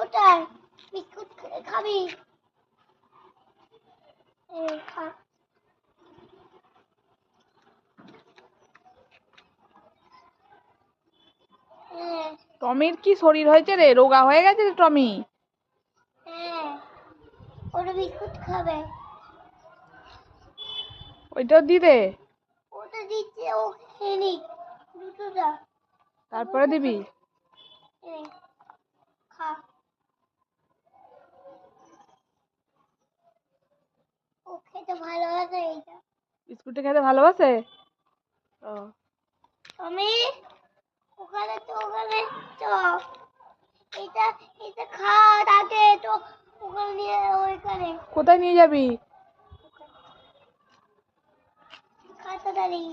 কোথায়? বিস্কুট খাবি? খা। টমির কি শরীর হয়েছে রে? রোগা হয়ে গেছে রে টমি। ওটা বিস্কুট খাবে। ওইটাও দি দে। ওটা দিচ্ছে, ও খেয়ে নিক দুটোটা, তারপরে দিবি। খা। ও খেতে ভালোবাসে এইটা। বিস্কুটটা খেতে ভালোবাসে। ও আমি ওখানে তো এটা এটা খা আগে তো, ওখানে নিয়ে ওইখানে। কোথায় নিয়ে যাবি? খা তাড়াতাড়ি।